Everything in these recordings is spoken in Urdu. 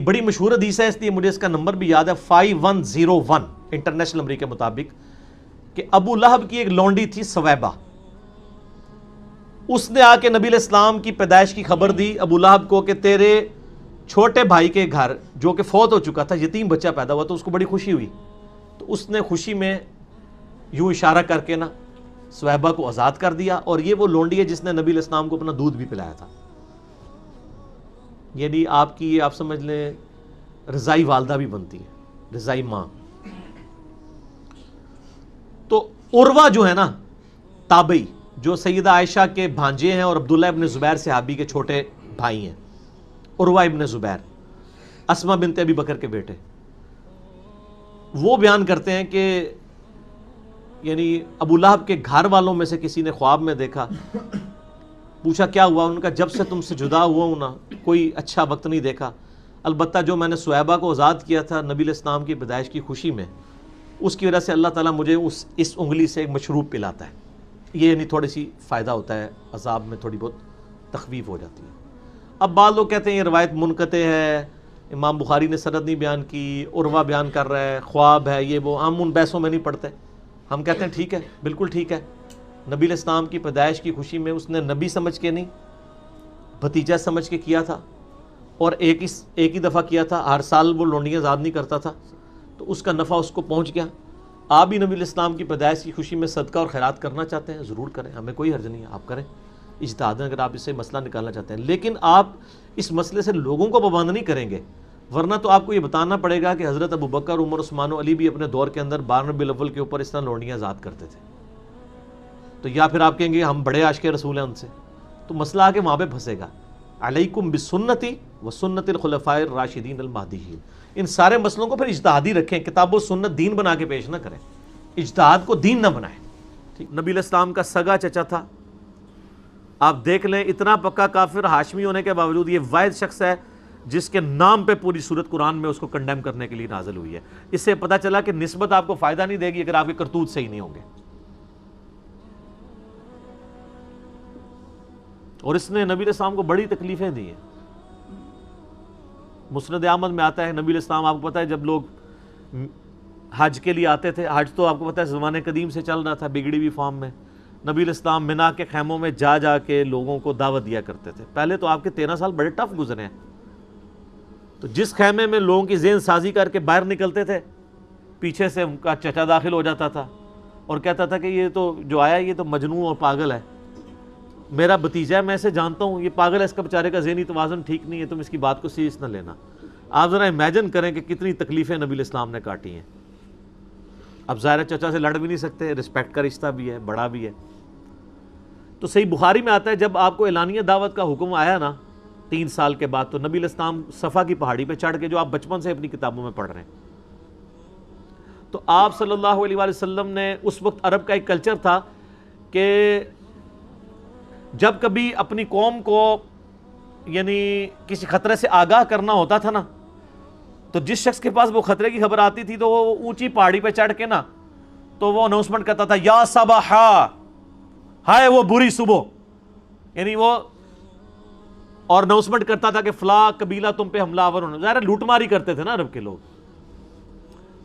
بڑی مشہور حدیث ہے، اس لیے مجھے اس کا نمبر بھی یاد ہے، 5101 انٹرنیشنل نمبر کے مطابق، کہ ابو لہب کی ایک لونڈی تھی سویبہ، اس نے آ کے نبی علیہ السلام کی پیدائش کی خبر دی ابو لہب کو کہ تیرے چھوٹے بھائی کے گھر جو کہ فوت ہو چکا تھا، یتیم بچہ پیدا ہوا، تو اس کو بڑی خوشی ہوئی، تو اس نے خوشی میں یوں اشارہ کر کے نا سویبہ کو آزاد کر دیا، اور یہ وہ لونڈی ہے جس نے نبی علیہ السلام کو اپنا دودھ بھی پلایا تھا، یعنی آپ کی آپ سمجھ لیں رضائی والدہ بھی بنتی ہے، رضائی ماں۔ تو عروہ جو ہے نا تابعی، جو سیدہ عائشہ کے بھانجے ہیں اور عبداللہ ابن زبیر صحابی کے چھوٹے بھائی ہیں، عروہ ابن زبیر، اسماء بنت ابی بکر کے بیٹے، وہ بیان کرتے ہیں کہ یعنی ابو لہب کے گھر والوں میں سے کسی نے خواب میں دیکھا، پوچھا کیا ہوا، ان کا جب سے تم سے جدا ہوا ہوں نا کوئی اچھا وقت نہیں دیکھا، البتہ جو میں نے سویبہ کو آزاد کیا تھا نبی علیہ السلام کی پیدائش کی خوشی میں، اس کی وجہ سے اللہ تعالیٰ مجھے اس انگلی سے ایک مشروب پلاتا ہے، یہ یعنی تھوڑی سی فائدہ ہوتا ہے، عذاب میں تھوڑی بہت تخفیف ہو جاتی ہے۔ اب بعض لوگ کہتے ہیں یہ روایت منقطع ہے، امام بخاری نے سند نہیں بیان کی، عروہ بیان کر رہا ہے، خواب ہے، یہ وہ، ہم ان بحثوں میں نہیں پڑھتے، ہم کہتے ہیں ٹھیک ہے، بالکل ٹھیک ہے، نبی علیہ السلام کی پیدائش کی خوشی میں اس نے نبی سمجھ کے نہیں، بھتیجا سمجھ کے کیا تھا، اور ایک ہی دفعہ کیا تھا، ہر سال وہ لونڈیاں آزاد نہیں کرتا تھا، تو اس کا نفع اس کو پہنچ گیا۔ آپ بھی نبی علیہ السلام کی پیدائش کی خوشی میں صدقہ اور خیرات کرنا چاہتے ہیں، ضرور کریں، ہمیں کوئی حرج نہیں ہے، آپ کریں اجتہاد، اگر آپ اس سے مسئلہ نکالنا چاہتے ہیں، لیکن آپ اس مسئلے سے لوگوں کو پابند نہیں کریں گے، ورنہ تو آپ کو یہ بتانا پڑے گا کہ حضرت ابو بکر، عمر، عثمان و علی بھی اپنے دور کے اندر 12 ربیع الاول کے اوپر اس طرح لونڈیاں آزاد کرتے تھے، تو یا پھر آپ کہیں گے ہم بڑے عاشق رسول ہیں ان سے، تو مسئلہ آ کے وہاں پہ پھنسے گا۔ علیکم بسنتی و سنت الخلفاء الراشدین المہدیین، ان سارے مسئلوں کو پھر اجتہادی رکھیں، کتاب و سنت دین بنا کے پیش نہ کریں، اجتہاد کو دین نہ بنائیں۔ ٹھیک، نبی علیہ السلام کا سگا چچا تھا، آپ دیکھ لیں اتنا پکا کافر ہاشمی ہونے کے باوجود یہ واحد شخص ہے جس کے نام پہ پوری سورت قرآن میں اس کو کنڈیم کرنے کے لیے نازل ہوئی ہے۔ اس سے پتہ چلا کہ نسبت آپ کو فائدہ نہیں دے گی اگر آپ کے کرتوت صحیح نہیں ہوں گے، اور اس نے نبی علیہ السلام کو بڑی تکلیفیں دی ہیں۔ مسند احمد میں آتا ہے نبی علیہ السلام، آپ کو پتہ ہے جب لوگ حج کے لیے آتے تھے، حج تو آپ کو پتہ ہے زمانے قدیم سے چل رہا تھا بگڑی ہوئی فارم میں، نبی علیہ السلام منا کے خیموں میں جا کے لوگوں کو دعوت دیا کرتے تھے۔ پہلے تو آپ کے 13 سال بڑے ٹف گزرے ہیں، تو جس خیمے میں لوگوں کی ذہن سازی کر کے باہر نکلتے تھے، پیچھے سے ان کا چچا داخل ہو جاتا تھا اور کہتا تھا کہ یہ تو جو آیا یہ تو مجنون اور پاگل ہے، میرا بھتیجا ہے، میں اسے جانتا ہوں، یہ پاگل ہے، اس کا بیچارے کا ذہنی توازن ٹھیک نہیں ہے، تم اس کی بات کو سیریس نہ لینا۔ آپ ذرا امیجن کریں کہ کتنی تکلیفیں نبی علیہ السلام نے کاٹی ہیں۔ اب ظاہر چچا سے لڑ بھی نہیں سکتے، رسپیکٹ کا رشتہ بھی ہے، بڑا بھی ہے۔ تو صحیح بخاری میں آتا ہے جب آپ کو اعلانیہ دعوت کا حکم آیا نا 3 سال کے بعد، تو نبی علیہ السلام صفا کی پہاڑی پہ چڑھ کے، جو آپ بچپن سے اپنی کتابوں میں پڑھ رہے ہیں، تو آپ صلی اللہ علیہ وآلہ وسلم نے، اس وقت عرب کا ایک کلچر تھا کہ جب کبھی اپنی قوم کو یعنی کسی خطرے سے آگاہ کرنا ہوتا تھا نا، تو جس شخص کے پاس وہ خطرے کی خبر آتی تھی تو وہ اونچی پہاڑی پہ چڑھ کے نا تو وہ اناؤنسمنٹ کرتا تھا، یا صباحا، ہائے وہ بری صبح، یعنی وہ، اور اناؤنسمنٹ کرتا تھا کہ فلاں قبیلہ تم پہ حملہ آور ہونا، ظاہر لوٹ ماری کرتے تھے نا عرب کے لوگ،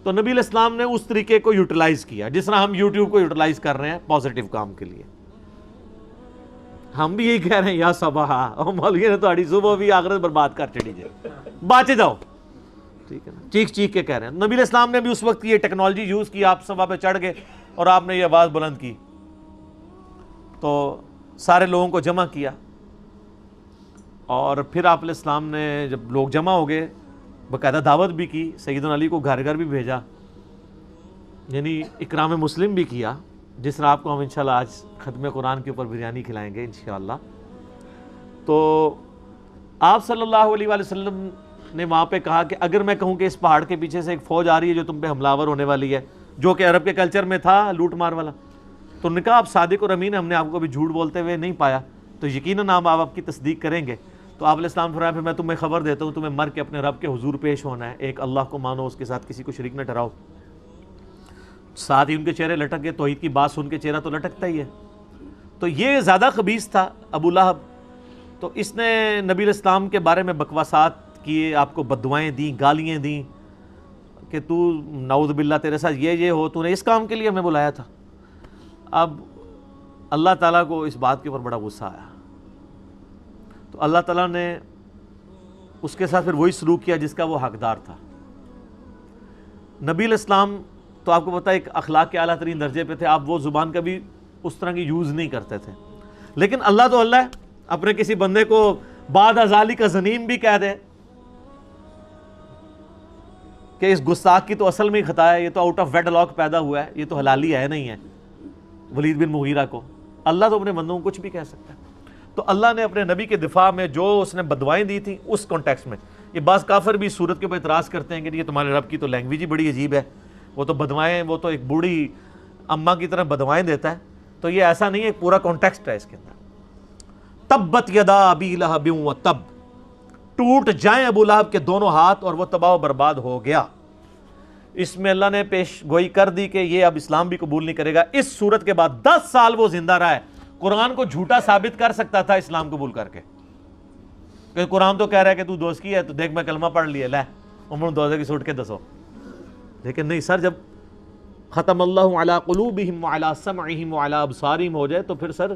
تو نبی علیہ السلام نے اس طریقے کو یوٹیلائز کیا جس طرح ہم یوٹیوب کو یوٹیلائز کر رہے ہیں پازیٹیو کام کے لیے۔ ہم بھی یہی کہہ رہے ہیں یا صباحا، مولوی نے تہاڑی صبح بھی آخرت برباد کر چڑی جائے، باچے جاؤ، ٹھیک ہے نا، چیخ کے کہہ رہے ہیں۔ نبی علیہ السلام نے بھی اس وقت یہ ٹیکنالوجی یوز کی، آپ صفحہ پہ چڑھ گئے اور آپ نے یہ آواز بلند کی، تو سارے لوگوں کو جمع کیا، اور پھر آپ علیہ السلام نے جب لوگ جمع ہو گئے باقاعدہ دعوت بھی کی، سیدنا علی کو گھر گھر بھی بھیجا، یعنی اکرام مسلم بھی کیا، جس طرح آپ کو ہم انشاءاللہ آج ختم قرآن کے اوپر بریانی کھلائیں گے انشاءاللہ۔ تو آپ صلی اللہ علیہ وآلہ وسلم نے وہاں پہ کہا کہ اگر میں کہوں کہ اس پہاڑ کے پیچھے سے ایک فوج آ رہی ہے جو تم پہ حملہ آور ہونے والی ہے، جو کہ عرب کے کلچر میں تھا لوٹ مار والا، تو انہوں نے کہا آپ صادق اور امین، ہم نے آپ کو ابھی جھوٹ بولتے ہوئے نہیں پایا، تو یقیناً آپ کی تصدیق کریں گے۔ تو آپ علیہ السلام فرمایا پھر میں تمہیں خبر دیتا ہوں، تمہیں مر کے اپنے رب کے حضور پیش ہونا ہے، ایک اللہ کو مانو، اس کے ساتھ کسی کو شریک نہ ٹھہراؤ۔ ساتھ ہی ان کے چہرے لٹک گئے، توحید کی بات سن کے چہرہ تو لٹکتا ہی ہے۔ تو یہ زیادہ خبیث تھا ابو لہب، تو اس نے نبی علیہ السلام کے بارے میں بکواسات کیے، آپ کو بددعائیں دیں، گالیاں دیں کہ تو نعوذ باللہ تیرے ساتھ یہ ہو، تو نے اس کام کے لیے ہمیں بلایا تھا. اب اللہ تعالیٰ کو اس بات کے اوپر بڑا غصہ آیا، تو اللہ تعالیٰ نے اس کے ساتھ پھر وہی سلوک کیا جس کا وہ حقدار تھا. نبی الاسلام تو آپ کو پتہ ہے ایک اخلاق کے اعلیٰ ترین درجے پہ تھے، آپ وہ زبان کبھی اس طرح کی یوز نہیں کرتے تھے. لیکن اللہ تو اللہ ہے، اپنے کسی بندے کو بعد ازالی کا زنیم بھی کہہ دے کہ اس گستاخ کی تو اصل میں ہی خطا ہے، یہ تو آؤٹ آف ویڈ لاک پیدا ہوا ہے، یہ تو حلالی ہے نہیں ہے، ولید بن مغیرہ کو. اللہ تو اپنے بندوں کو کچھ بھی کہہ سکتا ہے. تو اللہ نے اپنے نبی کے دفاع میں جو اس نے بددعائیں دی تھیں اس کانٹیکسٹ میں، یہ بعض کافر بھی صورت کے اوپر اعتراض کرتے ہیں کہ یہ تمہارے رب کی تو لینگویج ہی بڑی عجیب ہے، وہ تو بددعائیں، وہ تو ایک بوڑھی اماں کی طرح بددعائیں دیتا ہے. تو یہ ایسا نہیں ہے، ایک پورا کانٹیکسٹ ہے اس کے اندر. تبت یدا ابی لہب وتب، ٹوٹ جائیں ابو لہب کے دونوں ہاتھ اور وہ تباہ و برباد ہو گیا. اس میں اللہ نے پیش گوئی کر دی کہ یہ اب اسلام بھی قبول نہیں کرے گا. اس صورت کے بعد 10 سال وہ زندہ رہا ہے. قرآن کو جھوٹا ثابت کر سکتا تھا اسلام قبول کر کے، کہ قرآن تو کہہ رہا ہے کہ تو دوست کی ہے، تو دیکھ میں کلمہ پڑھ لیا، لے عمر دوزے کی سوٹ کے دسو. لیکن نہیں سر، جب ختم اللہ علی قلوبہم وعلی سمعہم وعلی ابصارہم ہو جائے تو پھر سر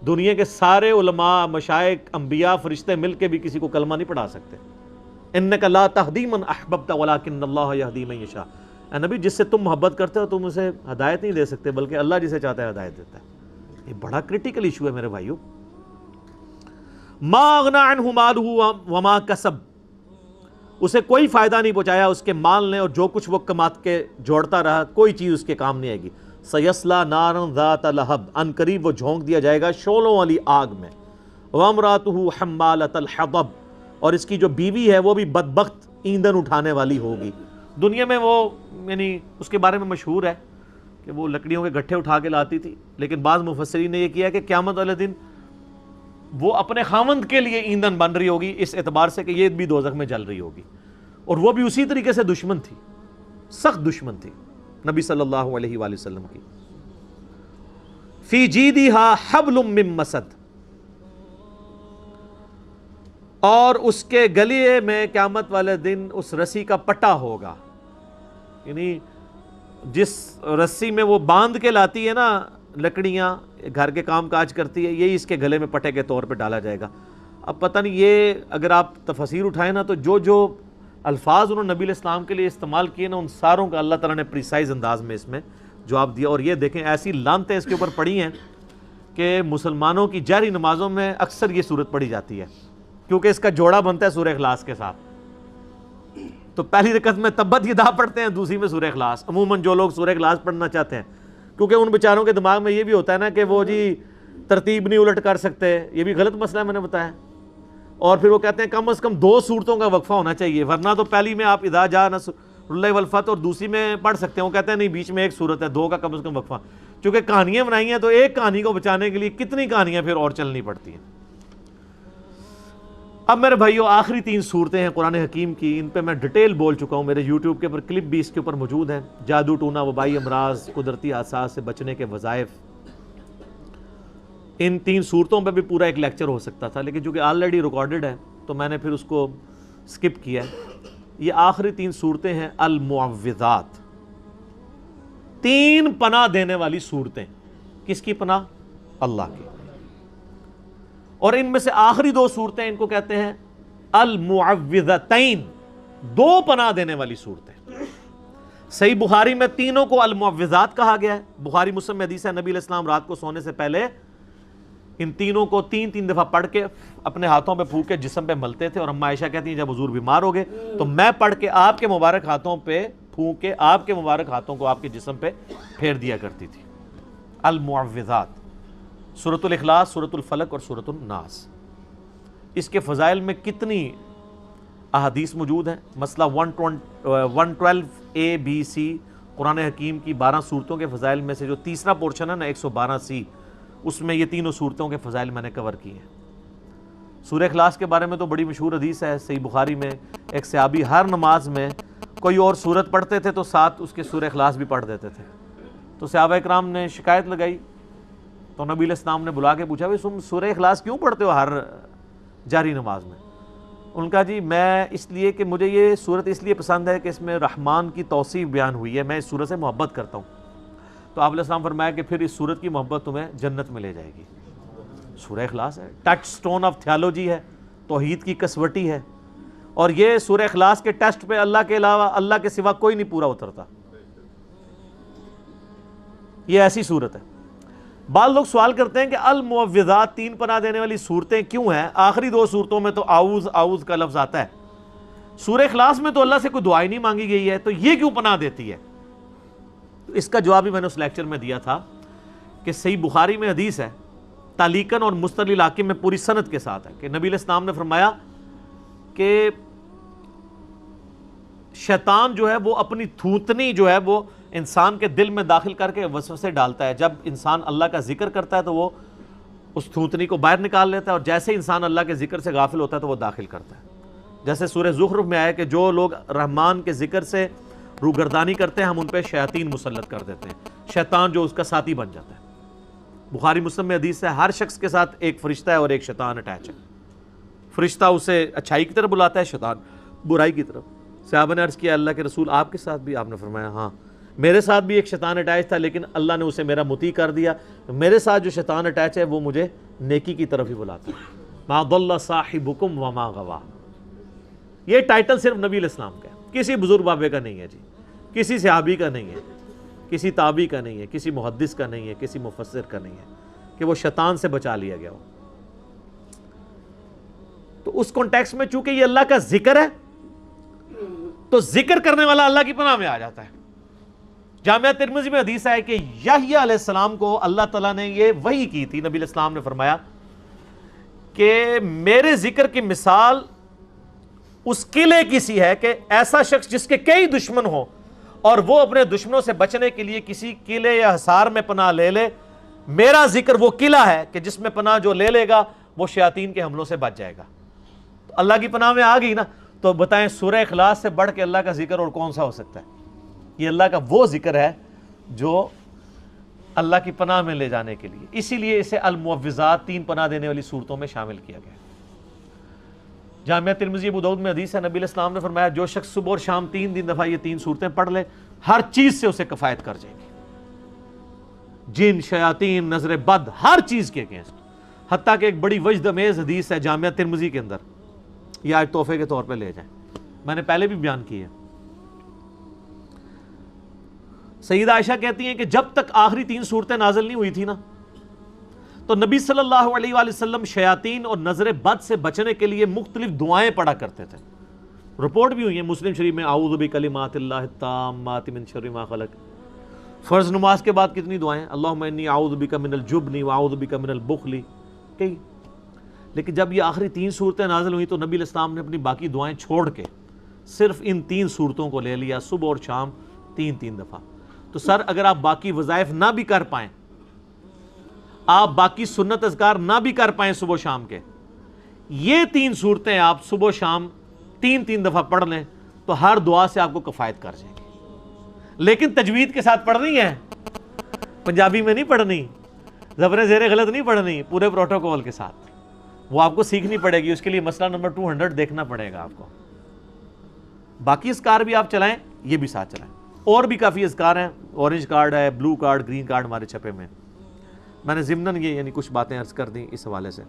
دنیا کے سارے علماء، مشائخ، انبیاء، فرشتے مل کے بھی کسی کو کلمہ نہیں پڑھا سکتے. انک لا تہدی من احببت ولکن اللہ یہدی من یشاء. اے نبی، جس سے تم محبت کرتے ہو تم اسے ہدایت نہیں دے سکتے، بلکہ اللہ جسے چاہتا ہے ہدایت دیتا ہے. یہ بڑا کرٹیکل ایشو ہے میرے بھائیو. ما اغنی عنہ مالہ وما کسب، اسے کوئی فائدہ نہیں پہنچایا اس کے مال نے، اور جو کچھ وہ کمات کے جوڑتا رہا کوئی چیز اس کے کام نہیں آئے گی. سیصلی نارا ذات لہب، ان قریب وہ جھونک دیا جائے گا شعلوں والی آگ میں. وامرأتہ حمالۃ الحطب، اور اس کی جو بیوی ہے وہ بھی بدبخت ایندھن اٹھانے والی ہوگی. دنیا میں وہ یعنی اس کے بارے میں مشہور ہے کہ وہ لکڑیوں کے گٹھے اٹھا کے لاتی تھی، لیکن بعض مفسرین نے یہ کیا کہ قیامت والے دن وہ اپنے خاوند کے لیے ایندھن بن رہی ہوگی، اس اعتبار سے کہ یہ بھی دوزخ میں جل رہی ہوگی. اور وہ بھی اسی طریقے سے دشمن تھی، سخت دشمن تھی نبی صلی اللہ علیہ وآلہ وسلم کی. فی جیدہا حبل من مسد، اور اس کے گلے میں قیامت والے دن اس رسی کا پٹا ہوگا. یعنی جس رسی میں وہ باندھ کے لاتی ہے نا لکڑیاں، گھر کے کام کاج کرتی ہے، یہی اس کے گلے میں پٹے کے طور پہ ڈالا جائے گا. اب پتہ نہیں، یہ اگر آپ تفسیر اٹھائیں نا تو جو الفاظ انہوں نے نبی الاسلام کے لیے استعمال کیے نا، ان ساروں کا اللہ تعالیٰ نے پریسائز انداز میں اس میں جواب دیا. اور یہ دیکھیں ایسی لعنتیں اس کے اوپر پڑی ہیں کہ مسلمانوں کی جہری نمازوں میں اکثر یہ صورت پڑھی جاتی ہے، کیونکہ اس کا جوڑا بنتا ہے سورہ اخلاص کے ساتھ. تو پہلی رکعت میں تبت یدا پڑھتے ہیں، دوسری میں سورہ اخلاص. عموماً جو لوگ سورہ اخلاص پڑھنا چاہتے ہیں، کیونکہ ان بیچاروں کے دماغ میں یہ بھی ہوتا ہے نا کہ وہ جی ترتیب نہیں الٹ کر سکتے، یہ بھی غلط مسئلہ ہے میں نے بتایا. اور پھر وہ کہتے ہیں کم از کم 2 صورتوں کا وقفہ ہونا چاہیے، ورنہ تو پہلی میں آپ اذا جاء نصر اللہ والفتح اور دوسری میں پڑھ سکتے ہیں. وہ کہتے ہیں نہیں، بیچ میں ایک صورت ہے، 2 کا کم از کم وقفہ. چونکہ کہانیاں بنائی ہیں تو ایک کہانی کو بچانے کے لیے کتنی کہانیاں پھر اور چلنی پڑتی ہیں. اب میرے بھائیو آخری 3 صورتیں ہیں قرآن حکیم کی، ان پہ میں ڈیٹیل بول چکا ہوں، میرے یوٹیوب کے اوپر کلپ بھی اس کے اوپر موجود ہیں. جادو ٹونا، وبائی امراض، قدرتی حادثات سے بچنے کے وظائف. ان 3 صورتوں پہ بھی پورا ایک لیکچر ہو سکتا تھا، لیکن چونکہ آلریڈی ریکارڈڈ ہے تو میں نے پھر اس کو سکپ کیا. یہ آخری 3 صورتیں ہیں المعوذات، 3 پناہ دینے والی صورتیں. کس کی پناہ؟ اللہ کی. اور ان میں سے آخری 2 صورتیں ان کو کہتے ہیں المعوذتین، 2 پناہ دینے والی صورتیں. صحیح بخاری میں تینوں کو المعوذات کہا گیا ہے. بخاری مسلم میں حدیث ہے نبی علیہ السلام رات کو سونے سے پہلے ان تینوں کو 3 دفعہ پڑھ کے اپنے ہاتھوں پہ پھونک کے جسم پہ ملتے تھے. اور اما عائشہ کہتی ہیں جب حضور بیمار ہو گئے تو میں پڑھ کے آپ کے مبارک ہاتھوں پہ پھونک کے آپ کے مبارک ہاتھوں کو آپ کے جسم پہ پھیر دیا کرتی تھی. المعوذات، سورۃ الاخلاص، سورۃ الفلق اور سورۃ الناس. اس کے فضائل میں کتنی احادیث موجود ہیں. مسئلہ 112A-B-C قرآن حکیم کی 12 صورتوں کے فضائل میں سے جو تیسرا پورشن ہے نا 112C، اس میں یہ تینوں صورتوں کے فضائل میں نے کور کیے ہیں. سورہ اخلاص کے بارے میں تو بڑی مشہور حدیث ہے صحیح بخاری میں. ایک صحابی ہر نماز میں کوئی اور سورت پڑھتے تھے تو ساتھ اس کے سورہ اخلاص بھی پڑھ دیتے تھے. تو صحابہ اکرام نے شکایت لگائی تو نبی علیہ السلام نے بلا کے پوچھا بھائی تم سورہ اخلاص کیوں پڑھتے ہو ہر جاری نماز میں؟ ان کا جی میں اس لیے کہ مجھے یہ صورت اس لیے پسند ہے کہ اس میں رحمان کی توصیف بیان ہوئی ہے، میں اس صورت سے محبت کرتا ہوں. تو آپ علیہ السلام فرمایا کہ پھر اس صورت کی محبت تمہیں جنت میں لے جائے گی. سورہ اخلاص ہے، ٹچ سٹون آف تھیالوجی ہے، توحید کی کسوٹی ہے، اور یہ سورہ اخلاص کے ٹیسٹ پہ اللہ کے علاوہ اللہ کے سوا کوئی نہیں پورا اترتا. یہ ایسی صورت ہے. بعض لوگ سوال کرتے ہیں کہ المعوذات 3 پناہ دینے والی صورتیں کیوں ہیں؟ آخری 2 صورتوں میں تو اعوذ اعوذ کا لفظ آتا ہے، سورہ اخلاص میں تو اللہ سے کوئی دعا ہی نہیں مانگی گئی ہے، تو یہ کیوں پناہ دیتی ہے؟ اس کا جواب بھی میں نے اس لیکچر میں دیا تھا کہ صحیح بخاری میں حدیث ہے، تعلیقاً اور مستدل الحاکم میں پوری سند کے ساتھ ہے، کہ نبی علیہ السلام نے فرمایا کہ شیطان جو ہے وہ اپنی تھوتنی جو ہے وہ انسان کے دل میں داخل کر کے وسوسے ڈالتا ہے. جب انسان اللہ کا ذکر کرتا ہے تو وہ اس تھوتنی کو باہر نکال لیتا ہے، اور جیسے انسان اللہ کے ذکر سے غافل ہوتا ہے تو وہ داخل کرتا ہے. جیسے سورہ زخرف میں آیا کہ جو لوگ رحمان کے ذکر سے روگردانی کرتے ہیں ہم ان پہ شیاطین مسلط کر دیتے ہیں، شیطان جو اس کا ساتھی بن جاتا ہے. بخاری مسلم میں حدیث ہے ہر شخص کے ساتھ ایک فرشتہ ہے اور ایک شیطان اٹیچ ہے. فرشتہ اسے اچھائی کی طرف بلاتا ہے، شیطان برائی کی طرف. صحابہ نے عرض کیا اللہ کے رسول آپ کے ساتھ بھی؟ آپ نے فرمایا ہاں میرے ساتھ بھی ایک شیطان اٹیچ تھا، لیکن اللہ نے اسے میرا مطیع کر دیا. میرے ساتھ جو شیطان اٹیچ ہے وہ مجھے نیکی کی طرف ہی بلاتا ہے. ما ضل صاحبکم وما غوا. یہ ٹائٹل صرف نبی علیہ السلام کا ہے، کسی بزرگ بابے کا نہیں ہے جی، کسی صحابی کا نہیں ہے، کسی تابعی کا نہیں ہے، کسی محدث کا نہیں ہے، کسی مفسر کا نہیں ہے کہ وہ شیطان سے بچا لیا گیا ہو. تو اس کانٹیکسٹ میں چونکہ یہ اللہ کا ذکر ہے تو ذکر کرنے والا اللہ کی پناہ میں آ جاتا ہے. جامعہ ترمذی میں حدیث ہے کہ یحییٰ علیہ السلام کو اللہ تعالیٰ نے یہ وحی کی تھی. نبی علیہ السلام نے فرمایا کہ میرے ذکر کی مثال اس قلعے کی سی ہے کہ ایسا شخص جس کے کئی دشمن ہوں اور وہ اپنے دشمنوں سے بچنے کے لیے کسی قلعے یا حصار میں پناہ لے لے، میرا ذکر وہ قلعہ ہے کہ جس میں پناہ جو لے لے گا وہ شیاطین کے حملوں سے بچ جائے گا. تو اللہ کی پناہ میں آ گئی نا، تو بتائیں سورہ اخلاص سے بڑھ کے اللہ کا ذکر اور کون سا ہو سکتا ہے؟ یہ اللہ کا وہ ذکر ہے جو اللہ کی پناہ میں لے جانے کے لیے، اسی لیے اسے المعوذات 3 پناہ دینے والی صورتوں میں شامل کیا گیا. جامعہ ترمذی ابو داؤد میں حدیث ہے نبی علیہ السلام نے فرمایا جو شخص صبح اور شام 3 دفعہ یہ 3 صورتیں پڑھ لے ہر چیز سے اسے کفایت کر جائے گی، جن، شیاطین، نظر بد، ہر چیز کے اگینسٹ. حتیٰ کہ ایک بڑی وجد امیز حدیث ہے جامعہ ترمذی کے اندر، یہ آج تحفے کے طور پہ لے جائیں، میں نے پہلے بھی بیان کی ہے. سیدہ عائشہ کہتی ہیں کہ جب تک آخری 3 صورتیں نازل نہیں ہوئی تھی نا تو نبی صلی اللہ علیہ وآلہ وسلم شیاطین اور نظر بد سے بچنے کے لیے مختلف دعائیں پڑھا کرتے تھے. رپورٹ بھی ہوئی ہے مسلم شریف میں، اعوذ بکلمات اللہ التامات من شر ما خلق. فرض نماز کے بعد کتنی دعائیں، اللہم انی اعوذ بک من الجبن واعوذ بک من البخل، کئی. لیکن جب یہ آخری 3 صورتیں نازل ہوئی تو نبی علیہ السلام نے اپنی باقی دعائیں چھوڑ کے صرف ان 3 صورتوں کو لے لیا، صبح اور شام 3 دفعہ. تو سر اگر آپ باقی وظائف نہ بھی کر پائیں، آپ باقی سنت اذکار نہ بھی کر پائیں صبح و شام کے، یہ 3 صورتیں آپ صبح و شام 3 دفعہ پڑھ لیں تو ہر دعا سے آپ کو کفایت کر جائے گی. لیکن تجوید کے ساتھ پڑھنی ہے، پنجابی میں نہیں پڑھنی، زبر زیر غلط نہیں پڑھنی، پورے پروٹوکول کے ساتھ. وہ آپ کو سیکھنی پڑے گی، اس کے لیے مسئلہ نمبر 200 دیکھنا پڑے گا آپ کو. باقی اذکار بھی آپ چلائیں، یہ بھی ساتھ چلائیں. اور بھی کافی اذکار ہیں، اورنج کارڈ ہے، بلو کارڈ، گرین کارڈ ہمارے چھپے میں. میں نے ضمناً یہ یعنی کچھ باتیں عرض کر دیں اس حوالے سے.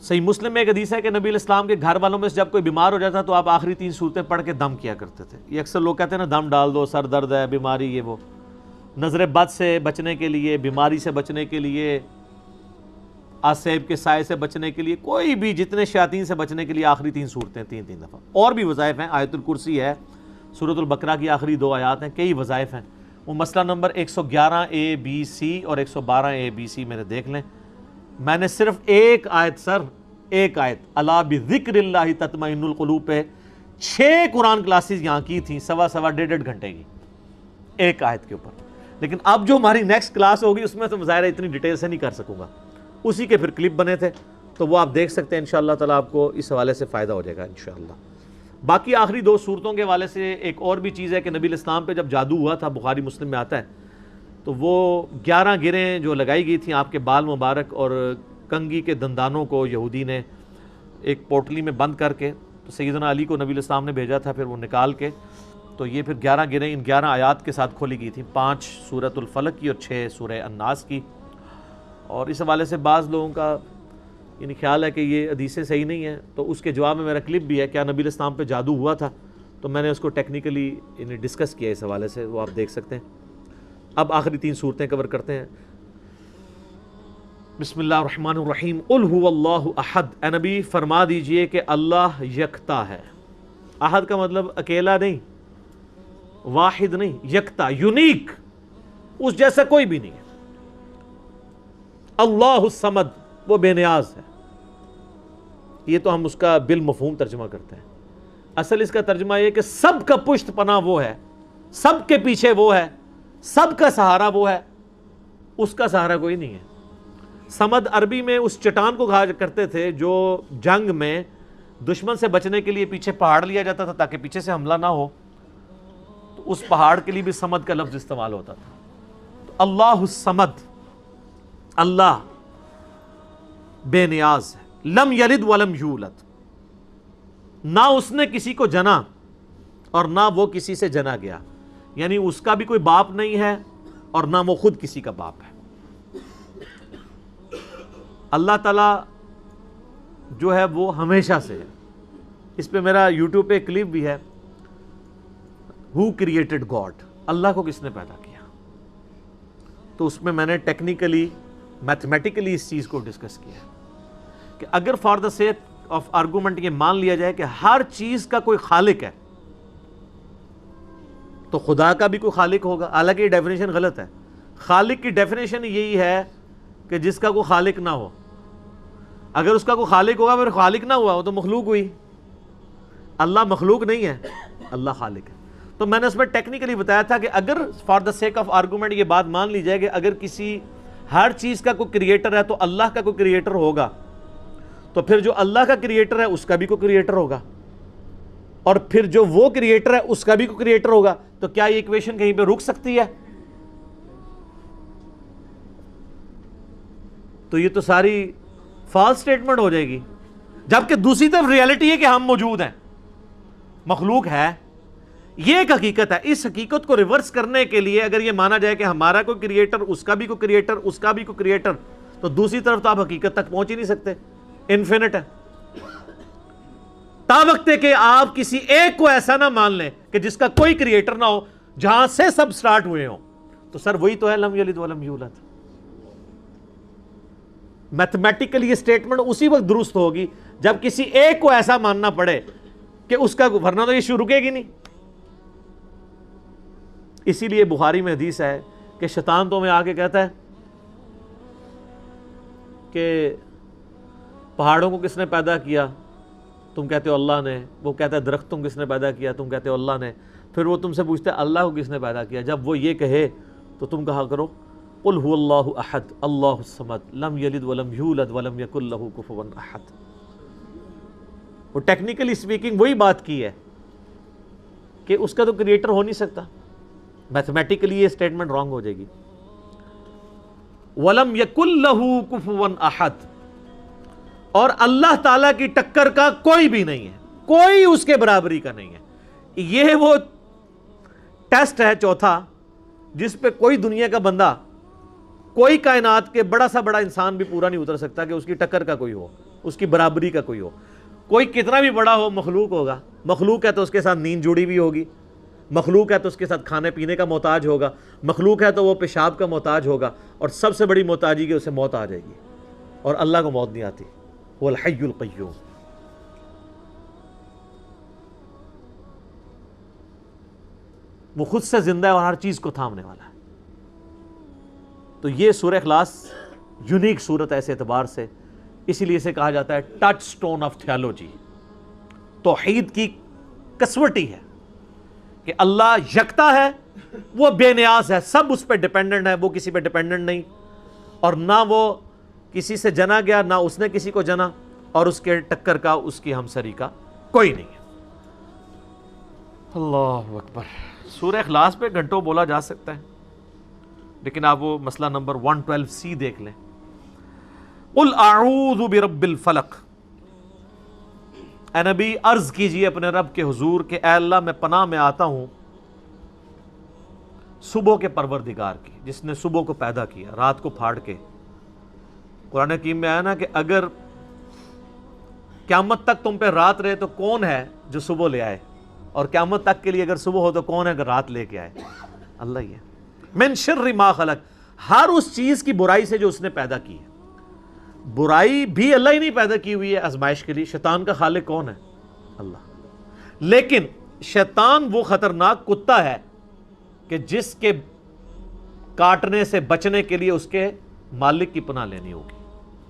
صحیح مسلم میں ایک حدیث ہے کہ نبی علیہ السلام کے گھر والوں میں سے جب کوئی بیمار ہو جاتا تو آپ آخری 3 صورتیں پڑھ کے دم کیا کرتے تھے. یہ اکثر لوگ کہتے ہیں نا دم ڈال دو، سر درد ہے، بیماری، یہ وہ. نظر بد سے بچنے کے لیے، بیماری سے بچنے کے لیے، آسیب کے سائے سے بچنے کے لیے، کوئی بھی جتنے شیاطین سے بچنے کے لیے آخری 3 صورتیں 3 دفعہ. اور بھی وظائف ہیں، آیت الکرسی ہے، سورۃ البقرہ کی آخری 2 آیات ہیں، کئی وظائف ہیں. وہ مسئلہ نمبر 111 اے بی سی اور 112 اے بی سی میرے دیکھ لیں. میں نے صرف ایک آیت الا بذکر اللہ تطمئن القلوب پہ 6 قرآن کلاسز یہاں کی تھیں، 1.5 گھنٹے کی ایک آیت کے اوپر. لیکن اب جو ہماری نیکسٹ کلاس ہوگی اس میں تو ظاہر اتنی ڈیٹیل سے نہیں کر سکوں گا، اسی کے پھر کلپ بنے تھے تو وہ آپ دیکھ سکتے ہیں. انشاءاللہ تعالیٰ آپ کو اس حوالے سے فائدہ ہو جائے گا انشاءاللہ. باقی آخری 2 صورتوں کے حوالے سے ایک اور بھی چیز ہے کہ نبی علیہ السلام پہ جب جادو ہوا تھا، بخاری مسلم میں آتا ہے، تو وہ 11 گریں جو لگائی گئی تھیں آپ کے بال مبارک اور کنگھی کے دندانوں کو یہودی نے ایک پوٹلی میں بند کر کے، تو سیدنا علی کو نبی علیہ السلام نے بھیجا تھا، پھر وہ نکال کے تو یہ پھر 11 گریں ان 11 آیات کے ساتھ کھولی گئی تھی، 5 سورۃ الفلق کی اور 6 سورہ الناس کی. اور اس حوالے سے بعض لوگوں کا یعنی خیال ہے کہ یہ حدیثیں صحیح نہیں ہیں، تو اس کے جواب میں میرا کلپ بھی ہے، کیا نبی علیہ السلام پہ جادو ہوا تھا، تو میں نے اس کو ٹیکنیکلی یعنی ڈسکس کیا اس حوالے سے، وہ آپ دیکھ سکتے ہیں. اب آخری 3 صورتیں کور کرتے ہیں. بسم اللہ الرحمن الرحیم. قل هو اللہ احد، اے نبی فرما دیجئے کہ اللہ یکتا ہے. احد کا مطلب اکیلا نہیں، واحد نہیں، یکتا، یونیک، اس جیسا کوئی بھی نہیں ہے. اللہ الصمد، وہ بے نیاز ہے. یہ تو ہم اس کا بالمفہوم ترجمہ کرتے ہیں. اصل اس کا ترجمہ یہ کہ سب کا پشت پناہ وہ ہے، سب کے پیچھے وہ ہے، سب کا سہارا وہ ہے، اس کا سہارا کوئی نہیں ہے. سمد عربی میں اس چٹان کو کہا کرتے تھے جو جنگ میں دشمن سے بچنے کے لیے پیچھے پہاڑ لیا جاتا تھا تاکہ پیچھے سے حملہ نہ ہو، تو اس پہاڑ کے لیے بھی سمد کا لفظ استعمال ہوتا تھا. تو اللہ الصمد، اللہ بے نیاز ہے. لم یلد ولم یولد، نہ اس نے کسی کو جنا اور نہ وہ کسی سے جنا گیا، یعنی اس کا بھی کوئی باپ نہیں ہے اور نہ وہ خود کسی کا باپ ہے. اللہ تعالیٰ جو ہے وہ ہمیشہ سے ہے. اس پہ میرا یوٹیوب پہ کلپ بھی ہے، ہو کریٹڈ گاڈ، اللہ کو کس نے پیدا کیا. تو اس میں نے ٹیکنیکلی میتھمیٹیکلی اس چیز کو ڈسکس کیا ہے کہ اگر for the sake of argument یہ مان لیا جائے کہ ہر چیز کا کوئی خالق ہے، تو خدا کا بھی کوئی خالق ہوگا. حالانکہ یہ ڈیفینیشن غلط ہے. خالق کی ڈیفینیشن یہی ہے کہ جس کا کوئی خالق نہ ہو. اگر اس کا کوئی خالق ہوگا پھر خالق نہ ہوا، وہ تو مخلوق ہوئی. اللہ مخلوق نہیں ہے، اللہ خالق ہے. تو میں نے اس میں ٹیکنیکلی بتایا تھا کہ اگر for the sake of argument یہ بات مان لی جائے کہ اگر کسی ہر چیز کا کوئی کریٹر ہے تو اللہ کا کوئی کریٹر ہوگا، تو پھر جو اللہ کا کریٹر ہے اس کا بھی کوئی کریٹر ہوگا، اور پھر جو وہ کریٹر ہے اس کا بھی کوئی کریٹر ہوگا. تو کیا یہ ایکویشن کہیں پہ رک سکتی ہے؟ تو یہ تو ساری فالس سٹیٹمنٹ ہو جائے گی. جبکہ دوسری طرف ریالٹی ہے کہ ہم موجود ہیں، مخلوق ہے. یہ ایک حقیقت ہے. اس حقیقت کو ریورس کرنے کے لیے اگر یہ مانا جائے کہ ہمارا کوئی کریٹر، اس کا بھی کوئی کریٹر، اس کا بھی کوئی کریٹر، تو دوسری طرف تو آپ حقیقت تک پہنچ ہی نہیں سکتے. انفینٹ ہے. تا وقت ہے کہ آپ کسی ایک کو ایسا نہ مان لیں کہ جس کا کوئی کریٹر نہ ہو، جہاں سے سب سٹارٹ ہوئے ہوں. تو سر وہی تو ہے لم یلد ولم یولد. میتھمیٹیکلی یہ سٹیٹمنٹ اسی وقت درست ہوگی جب کسی ایک کو ایسا ماننا پڑے کہ اس کا، ورنہ تو یہ شروع رکے گی نہیں. اسی لیے بخاری میں حدیث ہے کہ شیطان تو میں آ کے کہتا ہے کہ پہاڑوں کو کس نے پیدا کیا؟ تم کہتے ہو اللہ نے. وہ کہتا ہے درختوں کو کس نے پیدا کیا؟ تم کہتے ہو اللہ نے. پھر وہ تم سے پوچھتے ہیں اللہ کو کس نے پیدا کیا؟ جب وہ یہ کہے تو تم کہا کرو قل هو اللہ احد اللہ الصمد لم یلد ولم یولد ولم یکن لہ کفوا احد. وہ ٹیکنیکلی سپیکنگ وہی بات کی ہے کہ اس کا تو کریٹر ہو نہیں سکتا. میتھمیٹیکلی یہ سٹیٹمنٹ رانگ ہو جائے گی. ولم یکن لہ کفوا احد، اور اللہ تعالیٰ کی ٹکر کا کوئی بھی نہیں ہے، کوئی اس کے برابری کا نہیں ہے. یہ وہ ٹیسٹ ہے چوتھا جس پہ کوئی دنیا کا بندہ، کوئی کائنات کے بڑا سا بڑا انسان بھی پورا نہیں اتر سکتا کہ اس کی ٹکر کا کوئی ہو، اس کی برابری کا کوئی ہو. کوئی کتنا بھی بڑا ہو مخلوق ہوگا. مخلوق ہے تو اس کے ساتھ نیند جڑی بھی ہوگی، مخلوق ہے تو اس کے ساتھ کھانے پینے کا محتاج ہوگا، مخلوق ہے تو وہ پیشاب کا محتاج ہوگا، اور سب سے بڑی محتاجی کہ اسے موت آ جائے گی. اور اللہ کو موت نہیں آتی. وہ الحی القیوم. وہ خود سے زندہ ہے اور ہر چیز کو تھامنے والا ہے. تو یہ سورہ اخلاص یونیک صورت ہے اس اعتبار سے، اسی لیے اسے کہا جاتا ہے ٹچ سٹون آف تھیالوجی. توحید کی کسوٹی ہے کہ اللہ یکتا ہے، وہ بے نیاز ہے، سب اس پہ ڈیپینڈنٹ ہے، وہ کسی پہ ڈیپینڈنٹ نہیں، اور نہ وہ کسی سے جنا گیا، نہ اس نے کسی کو جنا، اور اس کے ٹکر کا، اس کی ہمسری کا کوئی نہیں ہے. اللہ اکبر. سورہ اخلاص پہ گھنٹوں بولا جا سکتا ہے، لیکن آپ وہ مسئلہ نمبر 112C دیکھ لیں. قل اعوذ برب الفلق. اے نبی عرض کیجئے اپنے رب کے حضور کہ اے اللہ میں پناہ میں آتا ہوں صبح کے پروردگار کی، جس نے صبح کو پیدا کیا رات کو پھاڑ کے۔ قرآن حکیم میں آیا نا کہ اگر قیامت تک تم پہ رات رہے تو کون ہے جو صبح لے آئے، اور قیامت تک کے لیے اگر صبح ہو تو کون ہے اگر رات لے کے آئے؟ اللہ ہی ہے۔ من شر ما خلق، ہر اس چیز کی برائی سے جو اس نے پیدا کی ہے۔ برائی بھی اللہ ہی نہیں پیدا کی ہوئی ہے آزمائش کے لیے۔ شیطان کا خالق کون ہے؟ اللہ۔ لیکن شیطان وہ خطرناک کتا ہے کہ جس کے کاٹنے سے بچنے کے لیے اس کے مالک کی پناہ لینی ہوگی۔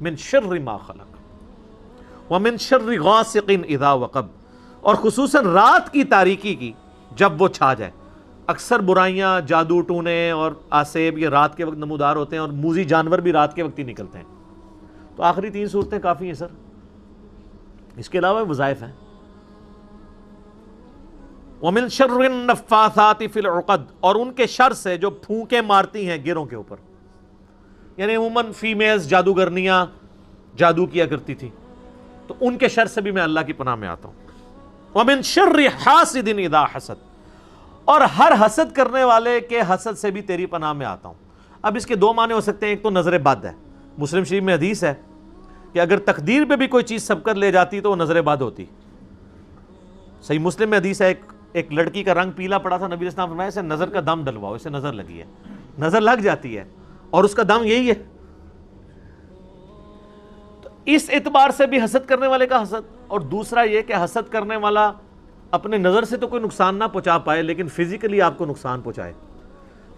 من شر ما خلق ومن شر غاسق اذا وقب، اور خصوصاً رات کی تاریکی کی جب وہ چھا جائے۔ اکثر برائیاں، جادو ٹونے اور آسیب یہ رات کے وقت نمودار ہوتے ہیں، اور موذی جانور بھی رات کے وقت ہی نکلتے ہیں۔ تو آخری 3 صورتیں کافی ہیں سر، اس کے علاوہ وظائف ہیں۔ وَمِن شَرِّ النَّفَّاثَاتِ فِي الْعُقَدِ، اور ان کے شر سے جو پھونکے مارتی ہیں گروں کے اوپر، یعنی عموماً فیمیلز جادوگرنیاں جادو کیا کرتی تھی، تو ان کے شر سے بھی میں اللہ کی پناہ میں آتا ہوں۔ وَمِن شَرِّ حَاسِدٍ اِذَا حَسَدَ، اور ہر حسد کرنے والے کے حسد سے بھی تیری پناہ میں آتا ہوں۔ اب اس کے 2 معنی ہو سکتے ہیں، ایک تو نظر بد ہے، مسلم شریف میں حدیث ہے کہ اگر تقدیر پہ بھی کوئی چیز سبقت لے جاتی تو وہ نظر بد ہوتی۔ صحیح مسلم میں حدیث ہے، ایک لڑکی کا رنگ پیلا پڑا تھا، نبی علیہ السلام فرمایا اسے نظر کا دم ڈلواؤ، اسے نظر لگی ہے۔ نظر لگ جاتی ہے اور اس کا دم یہی ہے۔ تو اس اعتبار سے بھی حسد کرنے والے کا حسد، اور دوسرا یہ کہ حسد کرنے والا اپنے نظر سے تو کوئی نقصان نہ پہنچا پائے لیکن فزیکلی آپ کو نقصان پہنچائے،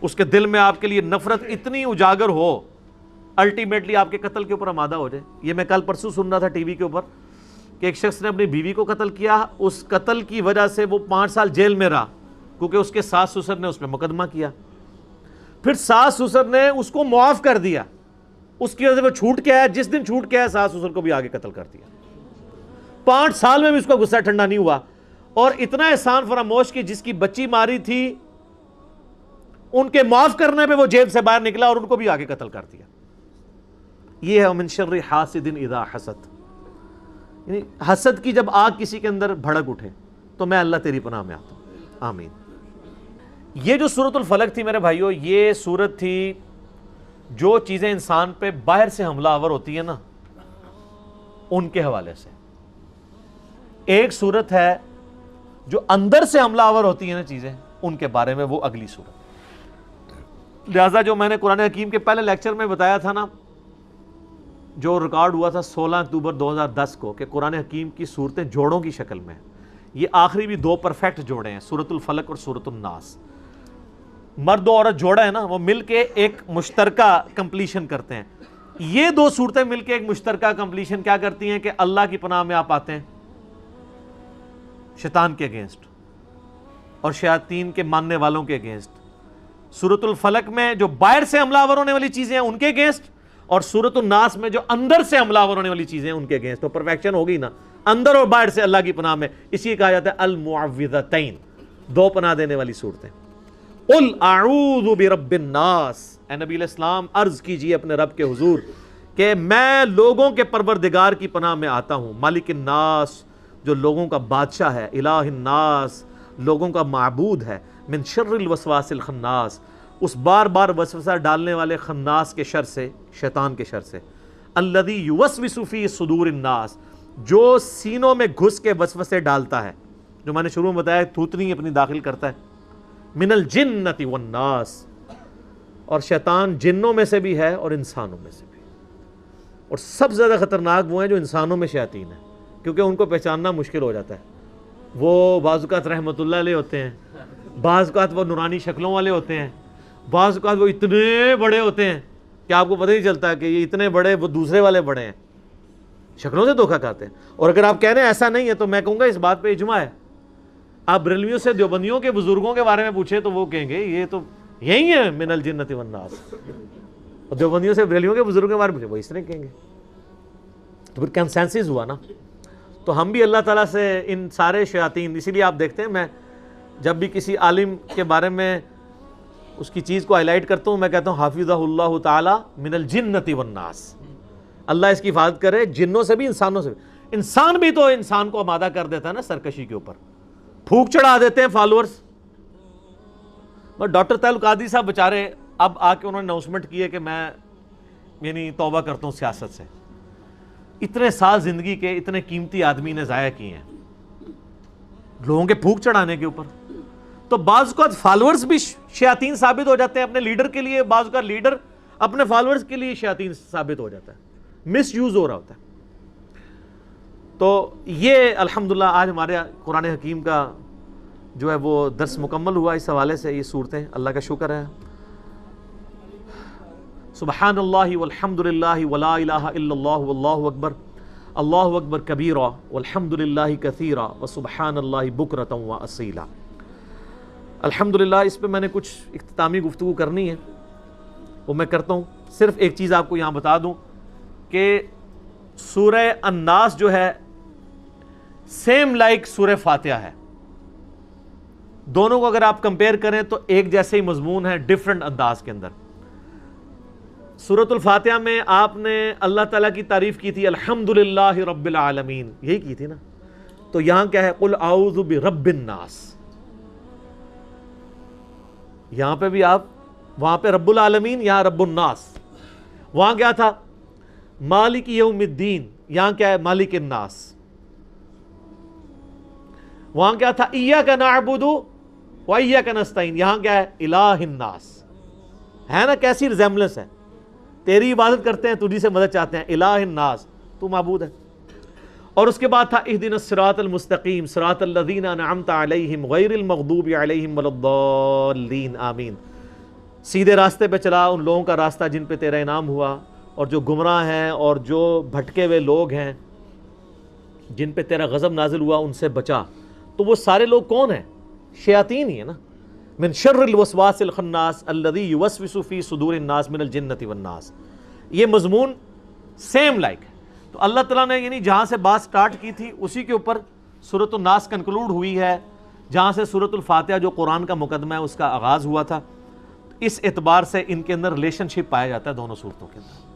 اس کے دل میں آپ کے لیے نفرت اتنی اجاگر ہو الٹیمیٹلی آپ کے قتل کے اوپر آمادہ ہو جائے۔ یہ میں کل پرسوں سن رہا تھا ٹی وی کے اوپر کہ ایک شخص نے اپنی بیوی کو قتل کیا، اس قتل کی وجہ سے وہ 5 سال جیل میں رہا کیونکہ اس کے ساس سسر نے اس پہ مقدمہ کیا۔ پھر ساس سسر نے اس کو معاف کر دیا، اس کی وجہ سے وہ چھوٹ کے آیا، جس دن چھوٹ کے آیا ساس سسر کو بھی آگے قتل کر دیا۔ 5 سال میں بھی اس کا غصہ ٹھنڈا نہیں ہوا، اور اتنا احسان فراموش کہ جس کی بچی ماری تھی ان کے معاف کرنے پہ وہ جیب سے باہر نکلا اور ان کو بھی آگے قتل کر دیا۔ یہ ہے من شر حاسد اذا حسد، یعنی حسد کی جب آگ کسی کے اندر بھڑک اٹھے تو میں اللہ تیری پناہ میں آتا ہوں، آمین۔ یہ جو سورۃ الفلق تھی میرے بھائیو، یہ سورت تھی جو چیزیں انسان پہ باہر سے حملہ آور ہوتی ہیں نا ان کے حوالے سے۔ ایک سورت ہے جو اندر سے حملہ آور ہوتی ہیں نا چیزیں، ان کے بارے میں وہ اگلی سورت۔ لہٰذا جو میں نے قرآن حکیم کے پہلے لیکچر میں بتایا تھا نا، جو ریکارڈ ہوا تھا 16 اکتوبر 2010 کو کہ قرآن حکیم کی صورتیں جوڑوں کی شکل میں، یہ آخری بھی 2 پرفیکٹ جوڑے ہیں، سورۃ الفلق اور سورۃ الناس۔ مرد و عورت جوڑا ہے نا، وہ مل کے ایک مشترکہ کمپلیشن کرتے ہیں۔ یہ 2 صورتیں مل کے ایک مشترکہ کمپلیشن کیا کرتی ہیں کہ اللہ کی پناہ میں آپ آتے ہیں شیطان کے اگینسٹ اور شیاطین کے ماننے والوں کے اگینسٹ۔ سورۃ الفلق میں جو باہر سے حملہ آور ہونے والی چیزیں ہیں ان کے اگینسٹ، اور سورۃ الناس میں جو اندر سے حملہ آور ہونے والی چیزیں ہیں ان کے اگینسٹ۔ تو پرفیکشن ہوگی نا اندر اور باہر سے اللہ کی پناہ میں، اسی کہا جاتا ہے المعوذتین، 2 پناہ دینے والی صورتیں۔ قل اعوذ برب الناس، اے نبی علیہ السلام عرض کیجئے اپنے رب کے حضور کہ میں لوگوں کے پروردگار کی پناہ میں آتا ہوں، مالک الناس جو لوگوں کا بادشاہ ہے، الہ الناس لوگوں کا معبود ہے، من شر الوسواس الخناس اس بار بار وسوسہ ڈالنے والے خناس کے شر سے، شیطان کے شر سے، الذی یوسوس فی صدور الناس جو سینوں میں گھس کے وسوسے ڈالتا ہے، جو میں نے شروع میں بتایا تھوتنی اپنی داخل کرتا ہے، من الجنۃ والناس، اور شیطان جنوں میں سے بھی ہے اور انسانوں میں سے بھی، اور سب سے زیادہ خطرناک وہ ہیں جو انسانوں میں شیاطین ہیں کیونکہ ان کو پہچاننا مشکل ہو جاتا ہے۔ وہ بعض اوقات رحمت اللہ علیہ ہوتے ہیں، بعض اوقات وہ نورانی شکلوں والے ہوتے ہیں، بعض اوقات وہ اتنے بڑے ہوتے ہیں کہ آپ کو پتہ نہیں چلتا کہ یہ اتنے بڑے، وہ دوسرے والے بڑے ہیں، شکلوں سے دھوکہ کھاتے ہیں۔ اور اگر آپ کہہ رہے ہیں ایسا نہیں ہے تو میں کہوں گا اس بات پہ اجماع ہے۔ آپ بریلویوں سے دیوبندیوں کے بزرگوں کے بارے میں پوچھیں تو وہ کہیں گے یہ تو یہی ہے من الجنۃ والناس، اور دیوبندیوں سے بریلویوں کے بزرگوں کے بارے میں پوچھیں وہ اس طرح کہیں گے۔ تو پھر کنسنسس ہوا نا۔ تو ہم بھی اللہ تعالیٰ سے ان سارے شیاطین، اسی لیے آپ دیکھتے ہیں میں جب بھی کسی عالم کے بارے میں اس کی چیز کو ہائی لائٹ کرتا ہوں میں کہتا ہوں حافظہ اللہ تعالیٰ من الجنۃ والناس، اللہ اس کی حفاظت کرے جنوں سے بھی انسانوں سے بھی۔ انسان بھی تو انسان کو آمادہ کر دیتا ہے نا سرکشی کے اوپر، پھونک چڑھا دیتے ہیں فالورز. ڈاکٹر طاہر القادری صاحب بیچارے اب آ کے انہوں نے اناؤنسمنٹ کی ہے کہ میں یعنی توبہ کرتا ہوں سیاست سے. اتنے سال زندگی کے اتنے قیمتی آدمی نے ضائع کیے ہیں لوگوں کے پھونک چڑھانے کے اوپر. تو بعض اوقات فالورز بھی شیاطین ثابت ہو جاتے ہیں اپنے لیڈر کے لیے، بعض اوقات لیڈر اپنے فالورز کے لیے شیاطین ثابت ہو جاتا ہے، مس یوز ہو رہا ہوتا ہے. تو یہ الحمدللہ آج ہمارے قرآن حکیم کا جو ہے وہ درس مکمل ہوا اس حوالے سے. یہ صورتیں اللہ کا شکر ہے. سبحان اللہ والحمد للہ ولا الہ الا اللہ واللہ اکبر، اللہ اکبر کبیرا والحمد للہ کثیرا وسبحان اللہ بکرۃ واصیلا. الحمدللہ اس پہ میں نے کچھ اختتامی گفتگو کرنی ہے، وہ میں کرتا ہوں. صرف ایک چیز آپ کو یہاں بتا دوں کہ سورہ الناس جو ہے سیم لائک سورہ فاتحہ ہے. دونوں کو اگر آپ کمپیئر کریں تو ایک جیسے ہی مضمون ہے، ڈیفرنٹ انداز کے اندر. سورۃ الفاتحہ میں آپ نے اللہ تعالیٰ کی تعریف کی تھی الحمدللہ رب العالمین، یہی کی تھی نا. تو یہاں کیا ہے؟ قل اعوذ برب الناس. یہاں پہ بھی آپ، وہاں پہ رب العالمین، یہاں رب الناس. وہاں کیا تھا؟ مالک یوم الدین، یہاں کیا ہے؟ مالک الناس. وہاں کیا تھا؟ ایاک نعبد و ایاک نستعین، یہاں کیا ہے؟ الہ الناس. ہے نا کیسی ریزیمبلنس ہے؟ تیری عبادت کرتے ہیں، تجھی سے مدد چاہتے ہیں، الہ الناس، تو معبود ہے. اور اس کے بعد تھا اہدنا الصراط المستقیم صراط الذین انعمت علیہم غیر المغضوب علیہم ولا الضالین آمین. سیدھے راستے پہ چلا، ان لوگوں کا راستہ جن پہ تیرا انعام ہوا، اور جو گمراہ ہیں اور جو بھٹکے ہوئے لوگ ہیں جن پہ تیرا غضب نازل ہوا ان سے بچا. تو وہ سارے لوگ کون ہیں؟ شیاطین ہی ہے نا. من شر الوسواس الخناس الذی یوسوس فی صدور الناس من الجنۃ والناس. یہ مضمون سیم لائک ہے. تو اللہ تعالیٰ نے یعنی جہاں سے بات سٹارٹ کی تھی اسی کے اوپر سورۃ الناس کنکلوڈ ہوئی ہے، جہاں سے سورۃ الفاتحہ جو قرآن کا مقدمہ ہے اس کا آغاز ہوا تھا. اس اعتبار سے ان کے اندر ریلیشن شپ پایا جاتا ہے دونوں صورتوں کے اندر.